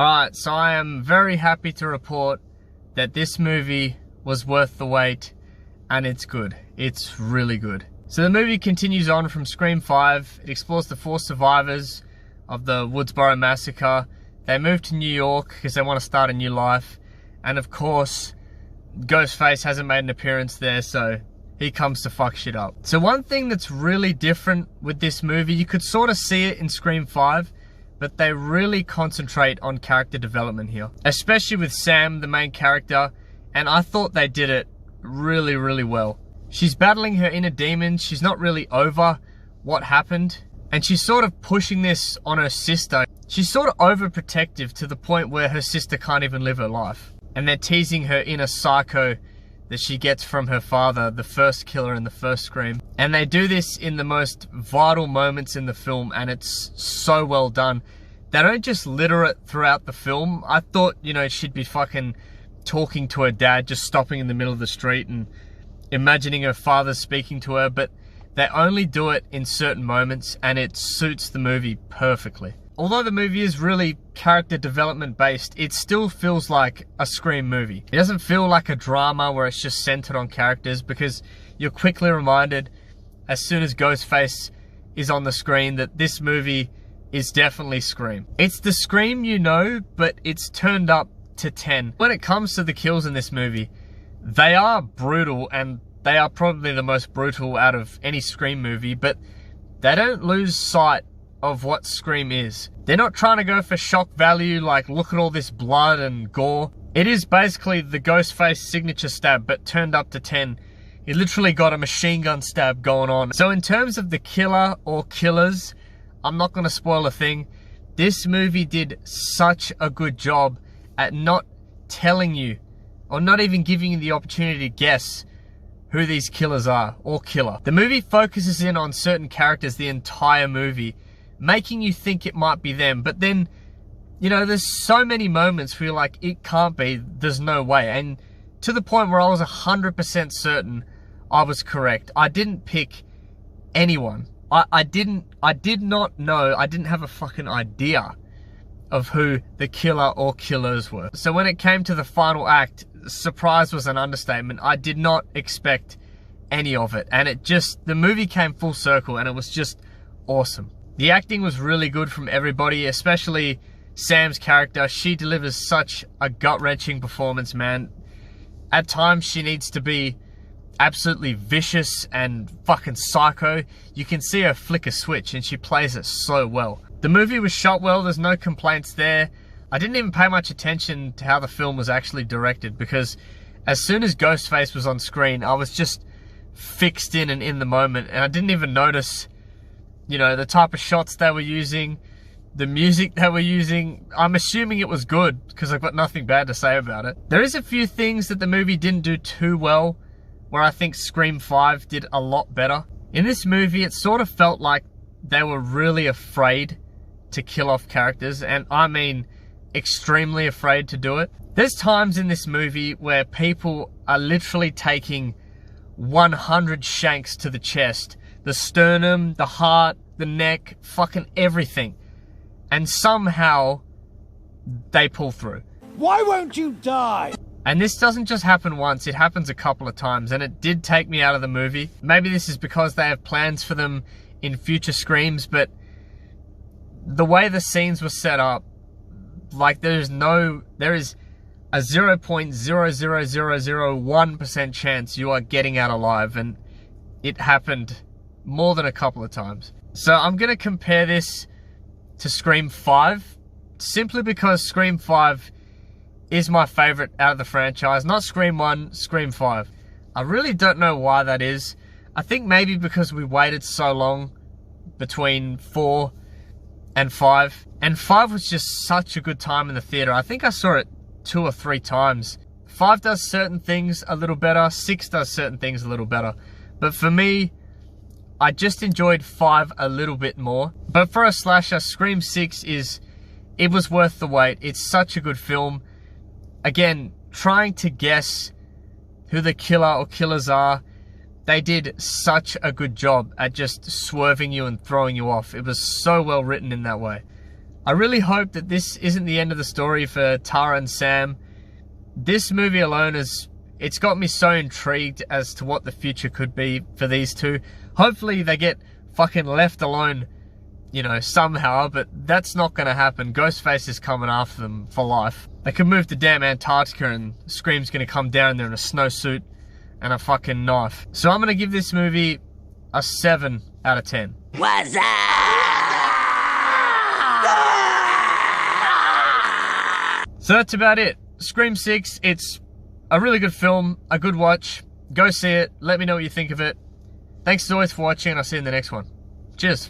Alright, so I am very happy to report that this movie was worth the wait, and it's good. It's really good. So the movie continues on from Scream 5. It explores the 4 survivors of the Woodsboro massacre. They move to New York because they want to start a new life. And of course, Ghostface hasn't made an appearance there, so he comes to fuck shit up. So one thing that's really different with this movie, you could sort of see it in Scream 5, but they really concentrate on character development here. Especially with Sam, the main character, and I thought they did it really, really well. She's battling her inner demons, she's not really over what happened, and she's sort of pushing this on her sister. She's sort of overprotective to the point where her sister can't even live her life. And they're teasing her inner psycho that she gets from her father, the first killer in the first Scream. And they do this in the most vital moments in the film, and it's so well done. They don't just litter it throughout the film. I thought, you know, she'd be fucking talking to her dad, just stopping in the middle of the street and imagining her father speaking to her, but they only do it in certain moments, and it suits the movie perfectly. Although the movie is really character development based, it still feels like a Scream movie. It doesn't feel like a drama where it's just centered on characters, because you're quickly reminded as soon as Ghostface is on the screen that this movie is definitely Scream. It's the Scream you know, but it's turned up to 10. When it comes to the kills in this movie, they are brutal, and they are probably the most brutal out of any Scream movie, but they don't lose sight of what Scream is. They're not trying to go for shock value, like look at all this blood and gore. It is basically the Ghostface signature stab, but turned up to 10. He literally got a machine gun stab going on. So in terms of the killer or killers, I'm not going to spoil a thing. This movie did such a good job at not telling you, or not even giving you the opportunity to guess who these killers are, or killer. The movie focuses in on certain characters the entire movie, making you think it might be them, but then, you know, there's so many moments where you're like, it can't be, there's no way. And to the point where I was 100% certain I was correct. I didn't pick anyone. I did not know, I didn't have a fucking idea of who the killer or killers were. So when it came to the final act, surprise was an understatement. I did not expect any of it, and the movie came full circle, and it was just awesome. The acting was really good from everybody, especially Sam's character. She delivers such a gut-wrenching performance, man. At times, she needs to be absolutely vicious and fucking psycho. You can see her flick a switch, and she plays it so well. The movie was shot well, there's no complaints there. I didn't even pay much attention to how the film was actually directed, because as soon as Ghostface was on screen, I was just fixed in and in the moment, and I didn't even notice, you know, the type of shots they were using, the music they were using. I'm assuming it was good, because I've got nothing bad to say about it. There is a few things that the movie didn't do too well, where I think Scream 5 did a lot better. In this movie, it sort of felt like they were really afraid to kill off characters, and I mean extremely afraid to do it. There's times in this movie where people are literally taking 100 shanks to the chest, the sternum, the heart, the neck, fucking everything, and somehow they pull through. Why won't you die? And this doesn't just happen once, it happens a couple of times, and it did take me out of the movie. Maybe this is because they have plans for them in future Screams, but the way the scenes were set up, like there is a 0.00001% chance you are getting out alive, and it happened more than a couple of times. So I'm going to compare this to Scream 5, simply because Scream 5 is my favorite out of the franchise. Not Scream 1, Scream 5. I really don't know why that is. I think maybe because we waited so long between 4 and 5. And 5 was just such a good time in the theater. I think I saw it 2 or 3 times. 5 does certain things a little better. 6 does certain things a little better. But for me, I just enjoyed 5 a little bit more. But for a slasher, Scream 6 it was worth the wait. It's such a good film. Again, trying to guess who the killer or killers are, they did such a good job at just swerving you and throwing you off. It was so well written in that way. I really hope that this isn't the end of the story for Tara and Sam. This movie alone it's got me so intrigued as to what the future could be for these two. Hopefully they get fucking left alone, you know, somehow, but that's not gonna happen. Ghostface is coming after them for life. They could move to damn Antarctica and Scream's gonna come down there in a snowsuit and a fucking knife. So I'm gonna give this movie a 7 out of 10. What's up? So that's about it. Scream 6, it's a really good film, a good watch. Go see it, let me know what you think of it. Thanks as always for watching, and I'll see you in the next one. Cheers.